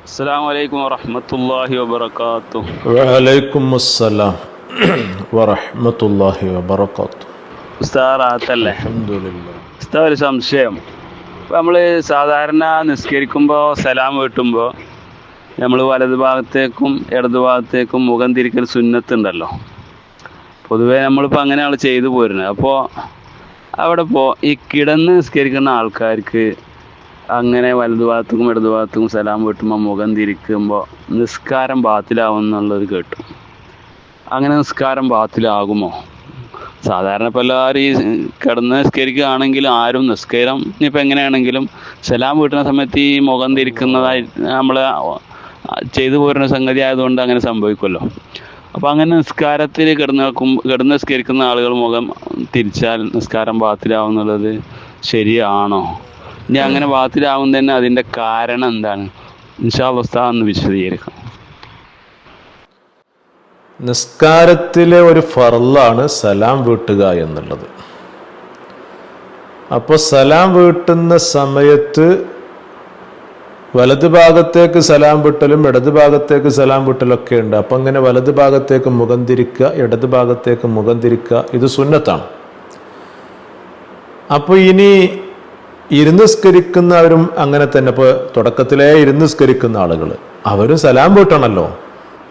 അസ്സലാമു അലൈക്കും വറഹ്മത്തുള്ളാഹി വബറകാതുഹു. വഅലൈക്കും അസ്സലാം വറഹ്മത്തുള്ളാഹി വബറകാതുഹു. ഉസ്താദ് റാഹത്തല്ലേ? അൽഹംദുലില്ലാ. ഉസ്താദ്, ഒരു സംശയം. ഇപ്പം നമ്മൾ സാധാരണ നിസ്കരിക്കുമ്പോൾ സലാം വീട്ടുമ്പോൾ നമ്മൾ വലതു ഭാഗത്തേക്കും ഇടതു ഭാഗത്തേക്കും മുഖം തിരിക്കൽ സുന്നത്തുണ്ടല്ലോ. പൊതുവേ നമ്മളിപ്പോൾ അങ്ങനെയാണ് ചെയ്തു പോരുന്നത്. അപ്പോൾ അവിടെ ഈ കിടന്ന് നിസ്കരിക്കുന്ന ആൾക്കാർക്ക് അങ്ങനെ വലതു ഭാഗത്തേക്കും ഇടതു ഭാഗത്തേക്കും സലാം വീട്ടുമ്പോൾ മുഖം തിരിക്കുമ്പോൾ നിസ്കാരം ബാത്തിലാവും എന്നുള്ളത് കേട്ടു. അങ്ങനെ നിസ്കാരം ബാത്തിലാകുമോ? സാധാരണ ഇപ്പോൾ എല്ലാവരും ഈ കിടന്ന് നിസ്കരിക്കുകയാണെങ്കിൽ ആരും നിസ്കാരം ഇനിയിപ്പോൾ എങ്ങനെയാണെങ്കിലും സലാം വീട്ടുന്ന സമയത്ത് ഈ മുഖം തിരിക്കുന്നതായി നമ്മൾ ചെയ്തു പോരുന്ന സംഗതി ആയതുകൊണ്ട് അങ്ങനെ സംഭവിക്കുമല്ലോ. അപ്പോൾ അങ്ങനെ നിസ്കാരത്തിൽ കിടന്ന് നിസ്കരിക്കുന്ന ആളുകൾ മുഖം തിരിച്ചാൽ നിസ്കാരം ബാത്തിലാവും എന്നുള്ളത് ശരിയാണോ? ഇനി അങ്ങനെ ബാത്തിലാവും തന്നെ അതിൻ്റെ കാരണം എന്താണ്? ഇൻഷാ അല്ലാഹ് ഉസ്താദ് ഒന്ന് വിശദീകരിക്കാം. നിസ്കാരത്തിലെ ഒരു ഫർളാണ് സലാം വീട്ടുക എന്നുള്ളത്. അപ്പോൾ സലാം വീട്ടുന്ന സമയത്ത് വലതു ഭാഗത്തേക്ക് സലാം വിട്ടലും ഇടതു ഭാഗത്തേക്ക് സലാം വിട്ടലൊക്കെ ഉണ്ട്. അപ്പം അങ്ങനെ വലതു ഭാഗത്തേക്ക് മുഖം തിരിക്കുക, ഇടതു ഭാഗത്തേക്ക് മുഖം തിരിക്കുക, ഇത് സുന്നത്താണ്. അപ്പോൾ ഇനി ഇരുന്ന് സ്കരിക്കുന്നവരും അങ്ങനെ തന്നെ. ഇപ്പോൾ തുടക്കത്തിലേ ഇരുന്ന് സ്കരിക്കുന്ന ആളുകൾ അവരും സലാം വീട്ടണമല്ലോ.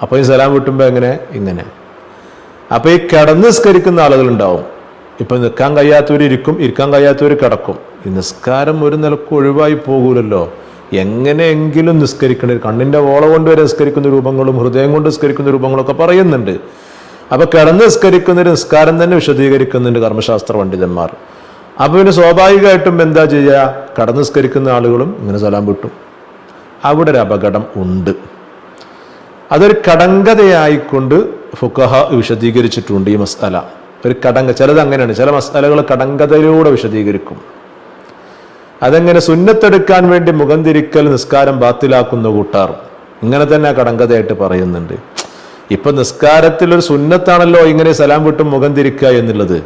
അപ്പോൾ ഈ സലാം വീട്ടുമ്പോൾ എങ്ങനെ? ഇങ്ങനെ. അപ്പോൾ ഈ കിടന്ന് നിസ്കരിക്കുന്ന ആളുകളുണ്ടാവും. ഇപ്പം നിൽക്കാൻ കഴിയാത്തവർ ഇരിക്കും, ഇരിക്കാൻ കഴിയാത്തവർ കിടക്കും. ഈ നിസ്കാരം ഒരു നിലക്ക് ഒഴിവായി പോകൂലല്ലോ. എങ്ങനെയെങ്കിലും നിസ്കരിക്കേണ്ട, കണ്ണിൻ്റെ ഓള കൊണ്ട് വരെ നിസ്കരിക്കുന്ന രൂപങ്ങളും ഹൃദയം കൊണ്ട് നിസ്കരിക്കുന്ന രൂപങ്ങളൊക്കെ പറയുന്നുണ്ട്. അപ്പോൾ കിടന്ന് നിസ്കരിക്കുന്നൊരു നിസ്കാരം തന്നെ വിശദീകരിക്കുന്നുണ്ട് കർമ്മശാസ്ത്ര പണ്ഡിതന്മാർ. അപ്പോൾ പിന്നെ സ്വാഭാവികമായിട്ടും എന്താ ചെയ്യുക? കടന്ന് നിസ്കരിക്കുന്ന ആളുകളും ഇങ്ങനെ സലാം വിട്ടും. അവിടെ ഒരു അപകടം ഉണ്ട്. അതൊരു കടങ്കഥയായിക്കൊണ്ട് ഫുഖഹ വിശദീകരിച്ചിട്ടുണ്ട് ഈ മസ്അല. ഒരു കടങ്ക, ചിലത് അങ്ങനെയാണ്, ചില മസ്അലകൾ കടങ്കഥയിലൂടെ വിശദീകരിക്കും. അതെങ്ങനെ? സുന്നത്തെടുക്കാൻ വേണ്ടി മുഖം തിരിക്കൽ നിസ്കാരം ബാത്തിലാക്കുന്ന കൂട്ടാർ ഇങ്ങനെ തന്നെ കടങ്കഥയായിട്ട് പറയുന്നുണ്ട്. ഇപ്പൊ നിസ്കാരത്തിലൊരു സുന്നത്താണല്ലോ ഇങ്ങനെ സലാം വിട്ടും മുഖം തിരിക്കുക എന്നുള്ളത്.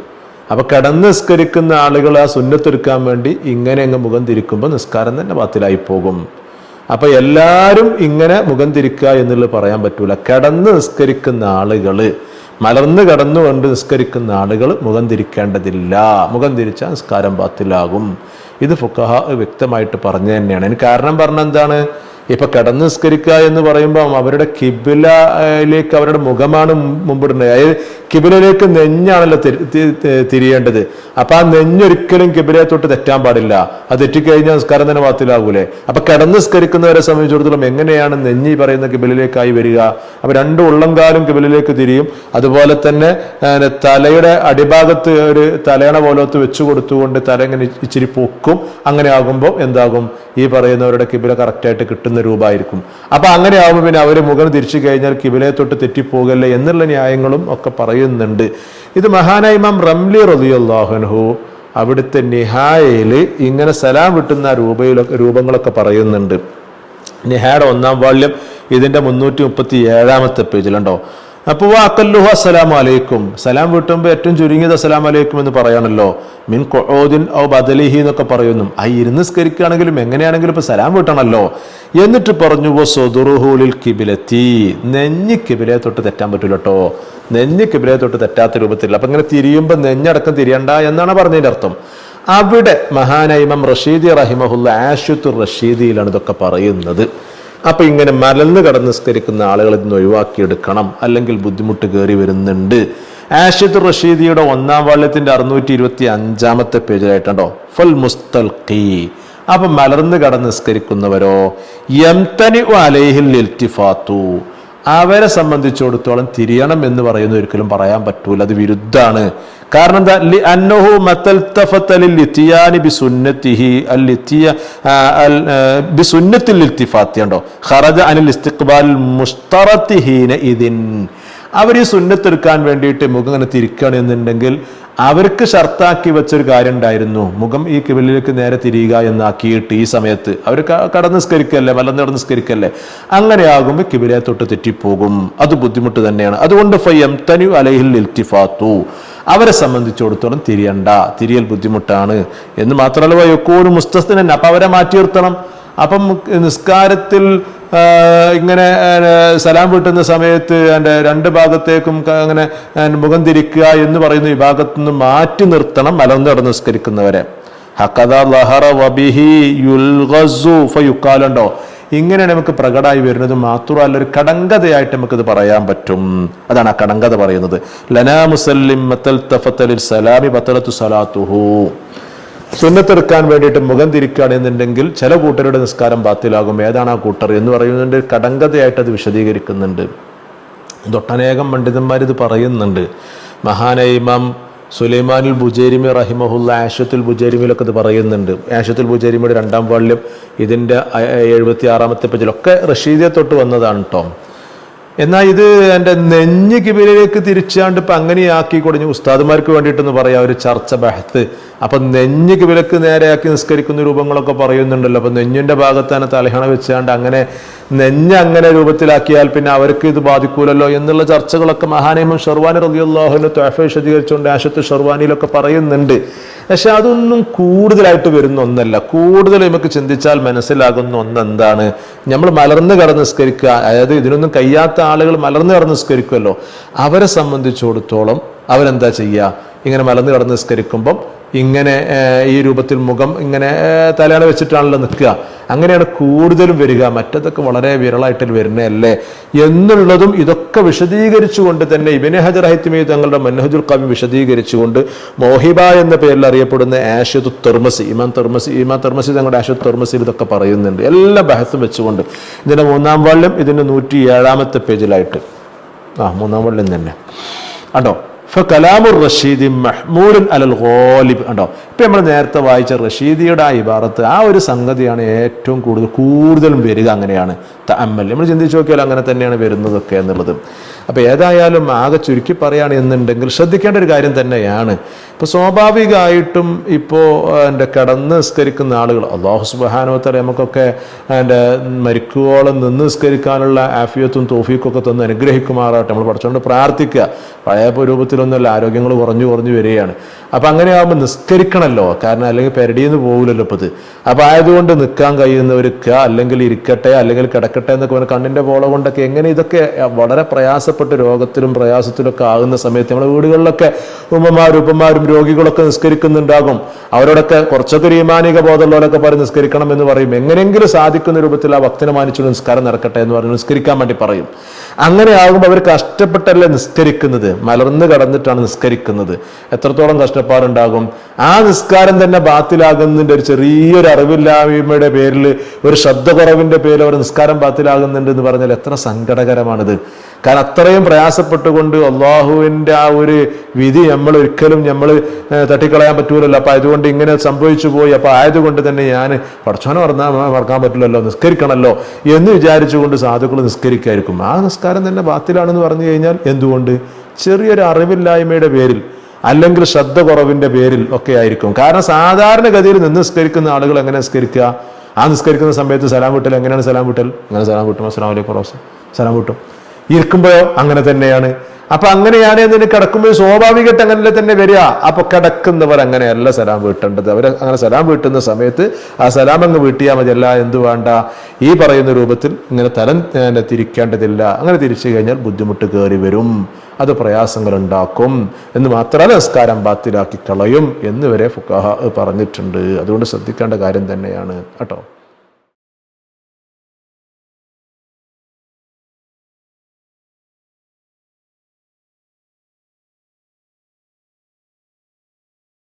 അപ്പൊ കടന്ന് നിസ്കരിക്കുന്ന ആളുകൾ ആ സുന്നത്തെടുക്കാൻ വേണ്ടി ഇങ്ങനെ അങ്ങ് മുഖം തിരിക്കുമ്പോൾ നിസ്കാരം തന്നെ ബാത്തിലായി പോകും. അപ്പൊ എല്ലാവരും ഇങ്ങനെ മുഖം തിരിക്കുക എന്നുള്ളത് പറയാൻ പറ്റൂല. കിടന്ന് നിസ്കരിക്കുന്ന ആളുകള്, മലർന്ന് കടന്നുകൊണ്ട് നിസ്കരിക്കുന്ന ആളുകൾ മുഖം തിരിക്കേണ്ടതില്ല. മുഖം തിരിച്ചാൽ നിസ്കാരം ബാത്തിലാകും. ഇത് ഫുഖഹ വ്യക്തമായിട്ട് പറഞ്ഞു തന്നെയാണ്. അതിന് കാരണം പറഞ്ഞ എന്താണ്? ഇപ്പൊ കിടന്ന് നിസ്കരിക്കുക എന്ന് പറയുമ്പോൾ അവരുടെ കിബിലയിലേക്ക് അവരുടെ മുഖമാണ് മുമ്പിടുന്നത്. അതായത് കിബിലയിലേക്ക് നെഞ്ഞാണല്ലോ തിരിയേണ്ടത്. അപ്പൊ ആ നെഞ്ഞൊരിക്കലും കിബിലയെ തൊട്ട് തെറ്റാൻ പാടില്ല. അത് തെറ്റിക്കഴിഞ്ഞാൽ നിസ്കാരം തന്നെ ബാത്തിലാകൂലേ. അപ്പൊ കിടന്ന് നിസ്കരിക്കുന്നവരെ സംബന്ധിച്ചിടത്തോളം എങ്ങനെയാണ് നെഞ്ഞി പറയുന്ന കിബിലയിലേക്കായി വരിക? അപ്പൊ രണ്ട് ഉള്ളംകാലും കിബിലയിലേക്ക് തിരിയും. അതുപോലെ തന്നെ തലയുടെ അടിഭാഗത്ത് ഒരു തലയണ പോലത്ത് വെച്ചു കൊടുത്തുകൊണ്ട് തല ഇങ്ങനെ ഇച്ചിരി പൊക്കും. അങ്ങനെ ആകുമ്പോൾ എന്താകും? ഈ പറയുന്നവരുടെ കിബില കറക്റ്റായിട്ട് കിട്ടുന്ന രൂപമായിരിക്കും. അപ്പൊ അങ്ങനെ ആകുമ്പോൾ പിന്നെ അവര് മുഖം തിരിച്ചു കഴിഞ്ഞാൽ കിബിലയെ തൊട്ട് തെറ്റിപ്പോകല്ലേ എന്നുള്ള ന്യായങ്ങളും ഒക്കെ പറയുന്നുണ്ട്. ഇത് മഹാനായ ഇമാം റംലി റളിയല്ലാഹു അൻഹു അവിടുത്തെ നിഹായയില് ഇങ്ങനെ സലാം വിട്ടുന്ന രൂപങ്ങളൊക്കെ പറയുന്നുണ്ട്. നിഹായുടെ 1-ാം വാള്യം ഇതിന്റെ 337-ാമത്തെ പേജിലുണ്ടോ. അപ്പോൾ അക്കല്ലുഹു അസ്സലാമു അലൈക്കും, സലാം വീട്ടുമ്പോൾ ഏറ്റവും ചുരുങ്ങിയത് അസ്സലാമു അലൈക്കും എന്ന് പറയാണല്ലോ. മിൻ ഖുഊദിൻ ഔ ബദലിഹി എന്നൊക്കെ പറയുന്നു. ആ ഇരുന്ന് നിസ്കരിക്കുകയാണെങ്കിലും എങ്ങനെയാണെങ്കിലും ഇപ്പൊ സലാം വീട്ടണല്ലോ. എന്നിട്ട് പറഞ്ഞു വസുദുറുഹു ലിൽ കിബിലത്തി, നെഞ്ഞ് കിബിലയെ തൊട്ട് തെറ്റാൻ പറ്റൂല കേട്ടോ. നെഞ്ഞ് കിബിലയെ തൊട്ട് തെറ്റാത്ത രൂപത്തില്ല. അപ്പൊ ഇങ്ങനെ തിരിയുമ്പോൾ നെഞ്ഞടക്കം തിരിയണ്ട എന്നാണ് പറഞ്ഞതിന്റെ അർത്ഥം. അവിടെ മഹാനായ ഇമാം റഷീദി റഹിമഹുല്ല ആശുത്തുർ റഷീദിയിലാണ് ഇതൊക്കെ പറയുന്നത്. അപ്പൊ ഇങ്ങനെ മലന്ന് കടന്ന് നിസ്കരിക്കുന്ന ആളുകൾ ഇന്ന് ഒഴിവാക്കിയെടുക്കണം, അല്ലെങ്കിൽ ബുദ്ധിമുട്ട് കയറി വരുന്നുണ്ട്. ആഷിദ് റഷീദിയുടെ 1-ാം വാള്യത്തിന്റെ 625-ാമത്തെ പേജിലായിട്ടുണ്ടോ ഫൽ മുസ്തൽഖി. അപ്പൊ മലർന്ന് കടന്ന് നിസ്കരിക്കുന്നവരോ യംതനി അലൈഹിൽ ഇൽത്തിഫാത്തു, അവരെ സംബന്ധിച്ചിടത്തോളം തിരിയണം എന്ന് പറയുന്ന ഒരിക്കലും പറയാൻ പറ്റൂല. അത് വിരുദ്ധാണ്. കാരണം എന്താ? അന്നഹു മതൽതഫത ലിൽഇതിയാനി ബിസുന്നതിഹി ബിസുന്നത്തിൽ ഇൽതിഫാത്തി ഉണ്ടോ ഖറജ അനിൽ ഇസ്തിഖ്ബാൽ മുസ്തറത്തി ഹീന ഇതിൻ. അവർ ഈ സുന്നത്തെടുക്കാൻ വേണ്ടിയിട്ട് മുഖം ഇങ്ങനെ തിരിക്കണം എന്നുണ്ടെങ്കിൽ അവർക്ക് ഷർത്താക്കി വെച്ചൊരു കാര്യം ഉണ്ടായിരുന്നു. മുഖം ഈ കിബിലിലേക്ക് നേരെ തിരിയുക എന്നാക്കിയിട്ട് ഈ സമയത്ത് അവർ കടന്ന് നിസ്കരിക്കല്ലേ, മലന്ന് കടന്ന് നിസ്കരിക്കല്ലേ. അങ്ങനെയാകുമ്പോൾ കിബിലയെ തൊട്ട് തെറ്റിപ്പോകും. അത് ബുദ്ധിമുട്ട് തന്നെയാണ്. അതുകൊണ്ട് ഫയംതനി അലൈഹിൽ ഇൽതിഫാത്തു, അവരെ സംബന്ധിച്ചിടത്തോളം തിരിയൽ ബുദ്ധിമുട്ടാണ് എന്ന് മാത്രമല്ല യകൂനു മുസ്തസ്നൻ, അപ്പൊ അവരെ മാറ്റി നിർത്തണം. അപ്പം നിസ്കാരത്തിൽ ഇങ്ങനെ സലാം വീട്ടുന്ന സമയത്ത് എൻ്റെ രണ്ട് ഭാഗത്തേക്കും അങ്ങനെ മുഖം തിരിക്കുക എന്ന് പറയുന്ന ഈ ഭാഗത്തു നിന്ന് മാറ്റി നിർത്തണം മലർന്നു കിടന്ന് നിസ്കരിക്കുന്നവരെ. യുൽഗസുണ്ടോ, ഇങ്ങനെയാണ് നമുക്ക് പ്രകടമായി വരുന്നത്. മാത്രമല്ല ഒരു കടങ്കഥയായിട്ട് നമുക്കിത് പറയാൻ പറ്റും. അതാണ് ആ കടങ്കഥ പറയുന്നത്. ലനാ മുസല്ലിം മത്തൽ തഫത്തലിൽ സലാമി ബത്തലത്തു സലാത്തുഹു. സുന്നത്തെടുക്കാൻ വേണ്ടിയിട്ട് മുഖം തിരിക്കുകയാണെന്നുണ്ടെങ്കിൽ ചില കൂട്ടരുടെ നിസ്കാരം ബാത്തിലാകും. ഏതാണ് ആ കൂട്ടർ എന്ന് പറയുന്നുണ്ട്. കടങ്കഥയായിട്ട് അത് വിശദീകരിക്കുന്നുണ്ട്. തൊട്ടനേകം പണ്ഡിതന്മാർ ഇത് പറയുന്നുണ്ട്. മഹാനായ ഇമാം സുലൈമാനുൽ ബുജൈരിമി റഹിമഹുല്ല ആഷത്തുൽ ബുജൈരിമിലൊക്കെ ഇത് പറയുന്നുണ്ട്. ആഷത്തുൽ ബുജൈരിമിയുടെ 2ാം വാള്യം ഇതിൻ്റെ 76ാമത്തെ പേജിലൊക്കെ റഷീദിയെ തൊട്ട് വന്നതാണ് കേട്ടോ. എന്നാൽ ഇത് എൻ്റെ നെഞ്ഞ് കിബിലേക്ക് തിരിച്ചാണ്ട് ഇപ്പം അങ്ങനെയാക്കി കൊടുഞ്ഞു ഉസ്താദുമാർക്ക് വേണ്ടിയിട്ടെന്ന് പറയാം ഒരു ചർച്ച ബഹത്ത്. അപ്പം നെഞ്ഞ് കിബിലേക്ക് നേരെയാക്കി നിസ്കരിക്കുന്ന രൂപങ്ങളൊക്കെ പറയുന്നുണ്ടല്ലോ. അപ്പം നെഞ്ഞിൻ്റെ ഭാഗത്താണ് തലഹണ വെച്ചാണ്ട് അങ്ങനെ നെഞ്ഞ് അങ്ങനെ രൂപത്തിലാക്കിയാൽ പിന്നെ അവർക്ക് ഇത് ബാധിക്കൂലല്ലോ എന്നുള്ള ചർച്ചകളൊക്കെ മഹാനൈമം ഷർവാനി റളിയല്ലാഹുവിന്റെ ത്വഹഫ വിശദീകരിച്ചുകൊണ്ട് ആശത്ത് ഷർവാനിയിലൊക്കെ പറയുന്നുണ്ട്. പക്ഷെ അതൊന്നും കൂടുതലായിട്ട് വരുന്ന ഒന്നല്ല. കൂടുതൽ നമുക്ക് ചിന്തിച്ചാൽ മനസ്സിലാകുന്ന ഒന്നെന്താണ്, നമ്മൾ മലർന്ന് കിടന്ന് നിസ്കരിക്കുക, അതായത് ഇതിനൊന്നും കഴിയാത്ത ആളുകൾ മലർന്ന് കിടന്ന് നിസ്കരിക്കുമല്ലോ, അവരെ സംബന്ധിച്ചിടത്തോളം അവരെന്താ ചെയ്യുക, ഇങ്ങനെ മലർന്ന് കിടന്ന് നിസ്കരിക്കുമ്പം ഇങ്ങനെ ഈ രൂപത്തിൽ മുഖം ഇങ്ങനെ തലയണ വെച്ചിട്ടാണല്ലോ നിൽക്കുക. അങ്ങനെയാണ് കൂടുതലും വരിക. മറ്റതൊക്കെ വളരെ വിരളായിട്ട് വരുന്നതല്ലേ എന്നുള്ളതും ഇതൊക്കെ വിശദീകരിച്ചുകൊണ്ട് തന്നെ ഇബ്നു ഹജർ ഹൈതമി തങ്ങളുടെ മൻഹജുൽ ഖവീം വിശദീകരിച്ചുകൊണ്ട് മോഹിബ എന്ന പേരിൽ അറിയപ്പെടുന്ന ആഷത്തു തെർമസി ഇമാം തെർമസി തങ്ങളുടെ ആഷത്തു തെർമസിൽ ഇതൊക്കെ പറയുന്നുണ്ട്. എല്ലാ ബഹത്തും വെച്ചുകൊണ്ട് ഇതിന്റെ 3ാം വാള്യം ഇതിന്റെ 107ാമത്തെ പേജിലായിട്ട് 3ാം വാള്യം തന്നെ കണ്ടോ. ഫകലാമുർ റഷീദി മഹ്മൂലുൻ അലൽ ഗാലിബ് കണ്ടോ. ഇപ്പം നമ്മൾ നേരത്തെ വായിച്ച റഷീദിയുടെ ആ ഇബാറത്ത് ആ ഒരു സംഗതിയാണ് ഏറ്റവും കൂടുതലും വരിക. അങ്ങനെയാണ് തഅമ്മൽ നമ്മൾ ചിന്തിച്ച് നോക്കിയാൽ അങ്ങനെ തന്നെയാണ് വരുന്നതൊക്കെ എന്നുള്ളത്. അപ്പോൾ ഏതായാലും ആകെ ചുരുക്കി പറയുകയാണ് എന്നുണ്ടെങ്കിൽ ശ്രദ്ധിക്കേണ്ട ഒരു കാര്യം തന്നെയാണ്. ഇപ്പോൾ സ്വാഭാവികമായിട്ടും ഇപ്പോൾ എൻ്റെ കിടന്ന് നിസ്കരിക്കുന്ന ആളുകൾ അല്ലാഹു സുബ്ഹാനഹു വ തആല നമുക്കൊക്കെ എൻ്റെ മരിക്കുവോളം നിന്ന് നിസ്കരിക്കാനുള്ള ആഫിയത്തും തൗഫീഖും ഒക്കെ തന്ന് അനുഗ്രഹിക്കുമാറാട്ടെ. നമ്മൾ പഠിച്ചുകൊണ്ട് പ്രാർത്ഥിക്കുക. പഴയ രൂപത്തിലൊന്നുമല്ല, ആരോഗ്യങ്ങൾ കുറഞ്ഞു വരികയാണ്. അപ്പം അങ്ങനെ ആകുമ്പോൾ നിസ്കരിക്കണമല്ലോ, കാരണം അല്ലെങ്കിൽ പെരടിയെന്ന് പോകില്ലല്ലോ ഇപ്പോൾ ഇത്. അപ്പം ആയതുകൊണ്ട് നിൽക്കാൻ കഴിയുന്നവർക്ക് അല്ലെങ്കിൽ ഇരിക്കട്ടെ അല്ലെങ്കിൽ കിടക്കട്ടെ എന്നൊക്കെ പറഞ്ഞാൽ കണ്ണിൻ്റെ പോള കൊണ്ടൊക്കെ എങ്ങനെ ഇതൊക്കെ വളരെ പ്രയാസപ്പെട്ട് രോഗത്തിലും പ്രയാസത്തിലൊക്കെ ആകുന്ന സമയത്ത് നമ്മുടെ വീടുകളിലൊക്കെ ഉമ്മമാരും രോഗികളൊക്കെ നിസ്കരിക്കുന്നുണ്ടാകും. അവരോടൊക്കെ കുറച്ചൊക്കെ ഒരു ഈമാനിക ബോധമുള്ളവരൊക്കെ പറയും നിസ്കരിക്കണം എന്ന് പറയും. എങ്ങനെയെങ്കിലും സാധിക്കുന്ന രൂപത്തിൽ ആ ഭക്തനെ മാനിച്ചുകൊണ്ട് നിസ്കാരം നടക്കട്ടെ എന്ന് പറഞ്ഞ് നിസ്കരിക്കാൻ വേണ്ടി പറയും. അങ്ങനെ ആകുമ്പോൾ അവർ കഷ്ടപ്പെട്ടല്ലേ നിസ്കരിക്കുന്നത്, മലർന്ന് കടന്നിട്ടാണ് നിസ്കരിക്കുന്നത്. എത്രത്തോളം കഷ്ടപ്പാടുണ്ടാകും. ആ നിസ്കാരം തന്നെ ബാത്തിലാകുന്നതിൻ്റെ ഒരു ചെറിയൊരു അറിവില്ലായ്മയുടെ പേരിൽ, ഒരു ശ്രദ്ധക്കുറവിൻ്റെ പേരിൽ അവർ നിസ്കാരം ബാത്തിലാകുന്നുണ്ട് എന്ന് പറഞ്ഞാൽ എത്ര സങ്കടകരമാണിത്. കാരണം അത്രയും പ്രയാസപ്പെട്ടുകൊണ്ട് അള്ളാഹുവിൻ്റെ ആ ഒരു വിധി നമ്മൾ തട്ടിക്കളയാൻ പറ്റൂലല്ലോ. അപ്പം അതുകൊണ്ട് ഇങ്ങനെ സംഭവിച്ചു പോയി. അപ്പം ആയതുകൊണ്ട് തന്നെ ഞാൻ പഠിച്ചോനെ മറക്കാൻ പറ്റില്ലല്ലോ, നിസ്കരിക്കണമല്ലോ എന്ന് വിചാരിച്ചുകൊണ്ട് സാധുക്കൾ നിസ്കരിക്കായിരിക്കും. ആ നിസ്കാരം തന്നെ ബാത്തിലാണെന്ന് പറഞ്ഞു കഴിഞ്ഞാൽ എന്തുകൊണ്ട്? ചെറിയൊരു അറിവില്ലായ്മയുടെ പേരിൽ അല്ലെങ്കിൽ ശ്രദ്ധ കുറവിൻ്റെ പേരിൽ ഒക്കെ ആയിരിക്കും. കാരണം സാധാരണഗതിയിൽ നിന്ന് നിസ്കരിക്കുന്ന ആളുകൾ എങ്ങനെ നിസ്കരിക്കുക? ആ നിസ്കരിക്കുന്ന സമയത്ത് സലാം വിട്ടൽ എങ്ങനെയാണ് സലാം വിട്ടൽ? അങ്ങനെ സലാം വിട്ടും അസ്സലാമു അലൈക്കും സലാം വിട്ടും. ഇരിക്കുമ്പോഴോ അങ്ങനെ തന്നെയാണ്. അപ്പൊ അങ്ങനെയാണ് എന്ന് കിടക്കുമ്പോൾ സ്വാഭാവികമായിട്ട് അങ്ങനെ തന്നെ വരിക. അപ്പൊ കിടക്കുന്നവർ അങ്ങനെയല്ല സലാം വീട്ടേണ്ടത്. അവർ അങ്ങനെ സലാം വീട്ടുന്ന സമയത്ത് ആ സലാം അങ്ങ് വീട്ടിയാൽ മതി. അല്ല എന്തു വേണ്ട, ഈ പറയുന്ന രൂപത്തിൽ ഇങ്ങനെ തരം തിരിക്കേണ്ടതില്ല. അങ്ങനെ തിരിച്ചു കഴിഞ്ഞാൽ ബുദ്ധിമുട്ട് കയറി വരും, അത് പ്രയാസങ്ങൾ ഉണ്ടാക്കും എന്ന് മാത്രമല്ല നിസ്കാരം ബാത്തിലാക്കി കളയും എന്ന് വരെ ഫുഖഹാ പറഞ്ഞിട്ടുണ്ട്. അതുകൊണ്ട് ശ്രദ്ധിക്കേണ്ട കാര്യം തന്നെയാണ് കേട്ടോ.